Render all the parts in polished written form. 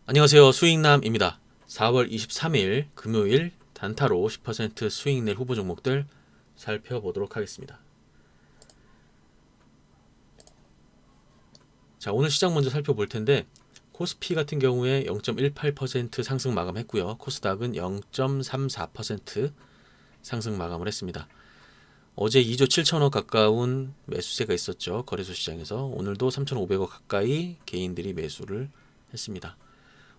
안녕하세요. 수익남입니다. 4월 23일 금요일 단타로 10% 수익 낼 후보 종목들 살펴보도록 하겠습니다. 자, 오늘 시장 먼저 살펴볼 텐데 코스피 같은 경우에 0.18% 상승 마감했고요. 코스닥은 0.34% 상승 마감을 했습니다. 어제 2조 7천억 가까운 매수세가 있었죠. 거래소 시장에서. 오늘도 3,500억 가까이 개인들이 매수를 했습니다.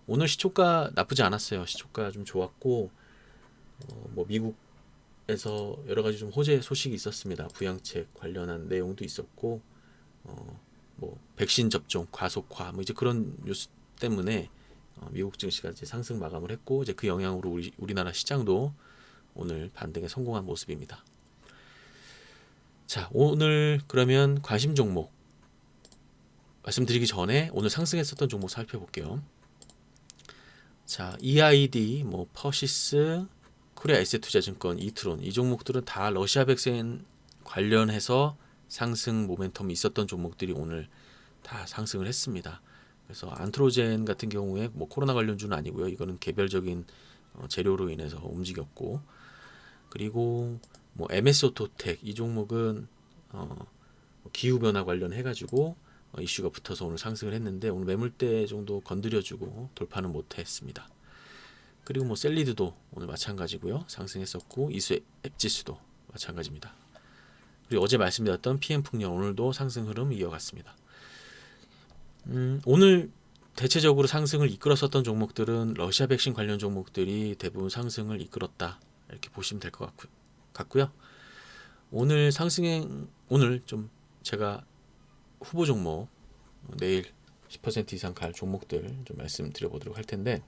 오늘 시초가 나쁘지 않았어요. 시초가 좀 좋았고 뭐 미국에서 여러 가지 좀 호재 소식이 있었습니다. 부양책 관련한 내용도 있었고 뭐 백신 접종 과속화 뭐 이제 그런 뉴스 때문에 미국 증시가 이제 상승 마감을 했고 이제 그 영향으로 우리나라 시장도 오늘 반등에 성공한 모습입니다. 자, 오늘 그러면 관심 종목 말씀드리기 전에 오늘 상승했었던 종목 살펴볼게요. 자, EID, 뭐 퍼시스, 코리아 에셋투자증권, 이트론 이 종목들은 다 러시아 백신 관련해서 상승 모멘텀이 있었던 종목들이 오늘 다 상승을 했습니다. 그래서 안트로젠 같은 경우에 뭐 코로나 관련주는 아니고요. 이거는 개별적인 재료로 인해서 움직였고, 그리고 뭐 MS 오토텍 이 종목은 기후 변화 관련해 가지고 이슈가 붙어서 오늘 상승을 했는데 오늘 매물대 정도 건드려주고 돌파는 못했습니다. 그리고 뭐 셀리드도 오늘 마찬가지고요. 상승했었고 이수 앱지수도 마찬가지입니다. 그리고 어제 말씀드렸던 PM풍력 오늘도 상승 흐름 이어갔습니다. 오늘 대체적으로 상승을 이끌었었던 종목들은 러시아 백신 관련 종목들이 대부분 상승을 이끌었다 이렇게 보시면 될 것 같고요. 오늘 오늘 좀 제가 후보 종목 내일 10% 이상 갈 종목들 좀 말씀드려보도록 할 텐데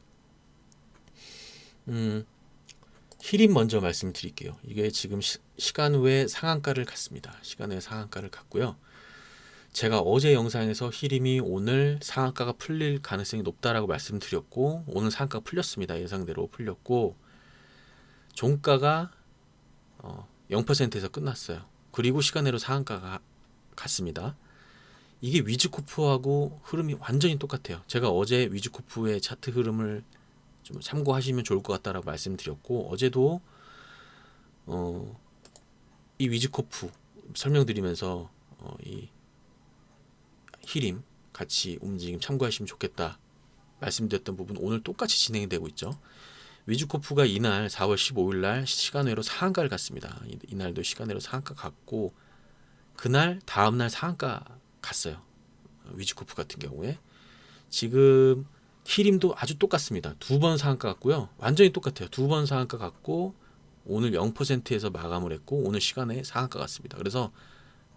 히림 먼저 말씀드릴게요. 이게 지금 시간 외 상한가를 갔습니다. 시간 외 상한가를 갔고요. 제가 어제 영상에서 히림이 오늘 상한가가 풀릴 가능성이 높다라고 말씀드렸고 오늘 상한가가 풀렸습니다. 예상대로 풀렸고 종가가 0%에서 끝났어요. 그리고 시간외로 상한가가 갔습니다. 이게 위즈코프하고 흐름이 완전히 똑같아요. 제가 어제 위즈코프의 차트 흐름을 좀 참고하시면 좋을 것 같다라고 말씀드렸고 어제도 이 위즈코프 설명드리면서 이 히림 같이 움직임 참고하시면 좋겠다 말씀드렸던 부분 오늘 똑같이 진행이 되고 있죠. 위즈코프가 이날 4월 15일 날 시간외로 상한가를 갔습니다. 이날도 시간외로 상한가 갔고 그날 다음날 상한가 갔어요. 위즈코프 같은 경우에 지금 히림도 아주 똑같습니다. 두 번 상한가 갔고요. 완전히 똑같아요. 두 번 상한가 갔고 오늘 0%에서 마감을 했고 오늘 시간에 상한가 갔습니다. 그래서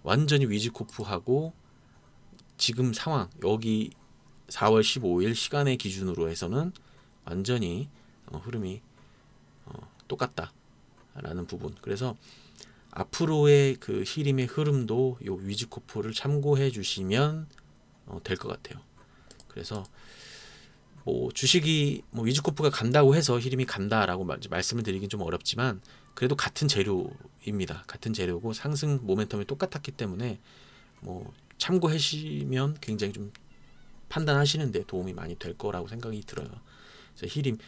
완전히 위즈코프하고 지금 상황 여기 4월 15일 시간의 기준으로 해서는 완전히 흐름이 똑같다라는 부분. 그래서 앞으로의 그 히림의 흐름도 요 위즈코프를 참고해 주시면 될 것 같아요. 그래서 뭐 주식이 뭐 위즈코프가 간다고 해서 히림이 간다라고 말씀을 드리긴 좀 어렵지만 그래도 같은 재료입니다. 같은 재료고 상승 모멘텀이 똑같았기 때문에 뭐 참고하시면 굉장히 좀 판단하시는데 도움이 많이 될 거라고 생각이 들어요. 그래서 히림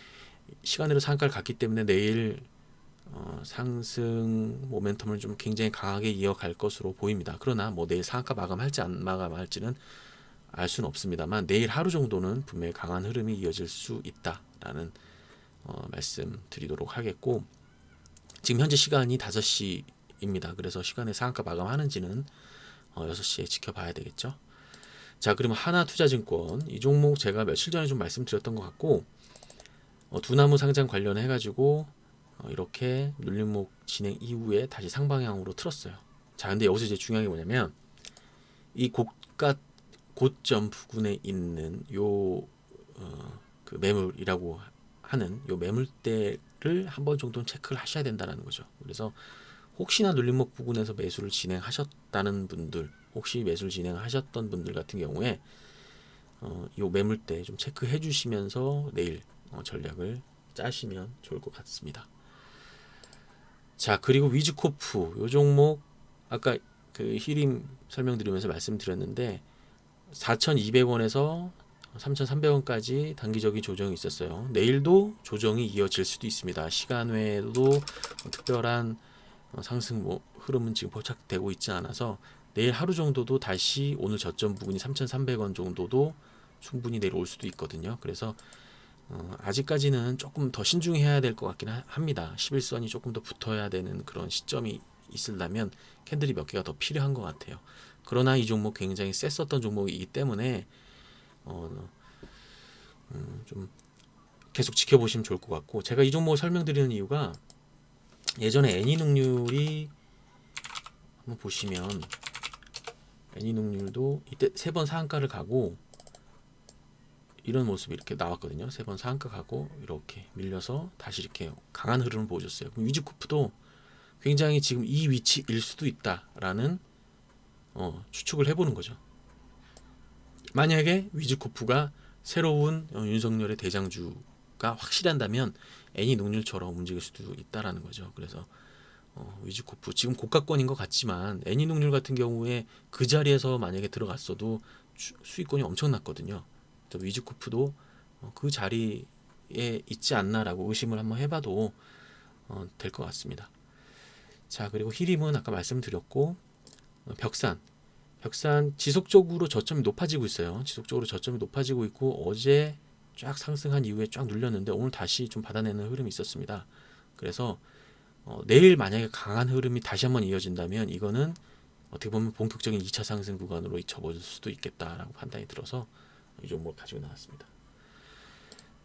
시간으로 상한가를 갔기 때문에 내일 상승 모멘텀을 좀 굉장히 강하게 이어갈 것으로 보입니다. 그러나 뭐 내일 상한가 마감할지 안 마감할지는 알 수는 없습니다만 내일 하루 정도는 분명히 강한 흐름이 이어질 수 있다라는 말씀 드리도록 하겠고 지금 현재 시간이 5시입니다. 그래서 시간에 상한가 마감하는지는 6시에 지켜봐야 되겠죠. 자, 그러면 하나투자증권 이 종목 제가 며칠 전에 좀 말씀드렸던 것 같고 두나무 상장 관련해 가지고 이렇게 눌림목 진행 이후에 다시 상방향으로 틀었어요. 자, 근데 여기서 이제 중요한 게 뭐냐면 이 고점 부근에 있는 요 그 매물이라고 하는 요 매물대를 한 번 정도는 체크를 하셔야 된다는 거죠. 그래서 혹시나 눌림목 부근에서 매수를 진행하셨다는 분들, 혹시 매수를 진행하셨던 분들 같은 경우에 요 매물대 좀 체크해 주시면서 내일 전략을 짜시면 좋을 것 같습니다. 자, 그리고 위즈코프 요 종목 아까 그 히림 설명드리면서 말씀드렸는데 4,200원에서 3,300원까지 단기적인 조정이 있었어요. 내일도 조정이 이어질 수도 있습니다. 시간 외에도 특별한 상승 흐름은 지금 포착되고 있지 않아서 내일 하루 정도도 다시 오늘 저점 부분이 3,300원 정도도 충분히 내려올 수도 있거든요. 그래서 아직까지는 조금 더 신중해야 될 것 같긴 합니다. 11선이 조금 더 붙어야 되는 그런 시점이 있으려면 캔들이 몇 개가 더 필요한 것 같아요. 그러나 이 종목 굉장히 셌었던 종목이기 때문에 좀 계속 지켜보시면 좋을 것 같고, 제가 이 종목을 설명드리는 이유가 예전에 애니능률이 한번 보시면 애니능률도 이때 3번 상한가를 가고 이런 모습이 이렇게 나왔거든요. 3번 상한가 가고 이렇게 밀려서 다시 이렇게 강한 흐름을 보여줬어요. 그럼 위즈쿠프도 굉장히 지금 이 위치일 수도 있다라는 추측을 해보는 거죠. 만약에 위즈쿠프가 새로운 윤석열의 대장주가 확실한다면 애니능률처럼 움직일 수도 있다라는 거죠. 그래서 위즈쿠프 지금 고가권인 것 같지만 애니능률 같은 경우에 그 자리에서 만약에 들어갔어도 수익권이 엄청났거든요. 위즈쿠프도 그 자리에 있지 않나라고 의심을 한번 해봐도 될 것 같습니다. 자, 그리고 히림은 아까 말씀드렸고, 벽산 지속적으로 저점이 높아지고 있어요. 지속적으로 저점이 높아지고 있고, 어제 쫙 상승한 이후에 쫙 눌렸는데 오늘 다시 좀 받아내는 흐름이 있었습니다. 그래서 내일 만약에 강한 흐름이 다시 한번 이어진다면 이거는 어떻게 보면 본격적인 2차 상승 구간으로 접어질 수도 있겠다라고 판단이 들어서 이 종목을 가지고 나왔습니다.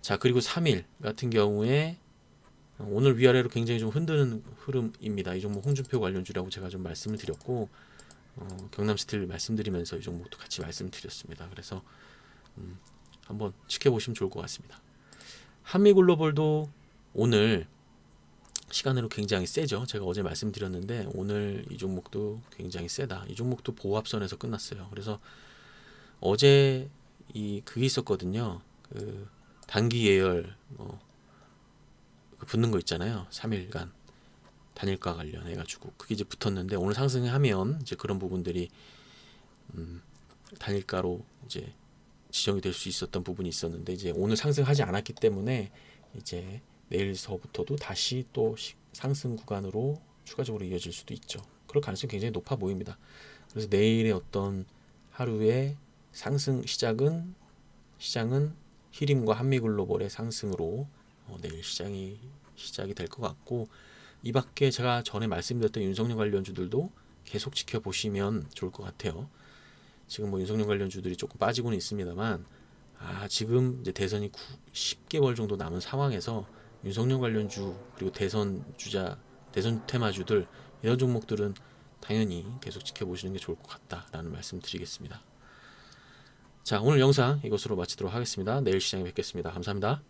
자, 그리고 3일 같은 경우에 오늘 위아래로 굉장히 좀 흔드는 흐름입니다. 이 종목 홍준표 관련주라고 제가 좀 말씀을 드렸고, 경남스틸 말씀드리면서 이 종목도 같이 말씀드렸습니다. 그래서 한번 지켜보시면 좋을 것 같습니다. 한미글로벌도 오늘 시간으로 굉장히 세죠. 제가 어제 말씀드렸는데 오늘 이 종목도 굉장히 세다. 이 종목도 보합선에서 끝났어요. 그래서 어제 그게 있었거든요. 그 단기 예열 붙는 거 있잖아요. 3일간 단일가 관련해 가지고 그게 이제 붙었는데 오늘 상승하면 이제 그런 부분들이 단일가로 이제 지정이 될 수 있었던 부분이 있었는데 이제 오늘 상승하지 않았기 때문에 이제 내일서부터도 다시 또 상승 구간으로 추가적으로 이어질 수도 있죠. 그럴 가능성이 굉장히 높아 보입니다. 그래서 내일의 어떤 하루의 상승 시장은 히림과 한미글로벌의 상승으로 내일 시작이 될 것 같고, 이 밖에 제가 전에 말씀드렸던 윤석열 관련주들도 계속 지켜보시면 좋을 것 같아요. 지금 윤석열 관련주들이 조금 빠지고는 있습니다만 지금 이제 대선이 10개월 정도 남은 상황에서 윤석열 관련주 그리고 대선 테마주들 이런 종목들은 당연히 계속 지켜보시는 게 좋을 것 같다라는 말씀 드리겠습니다. 자, 오늘 영상 이것으로 마치도록 하겠습니다. 내일 시장에 뵙겠습니다. 감사합니다.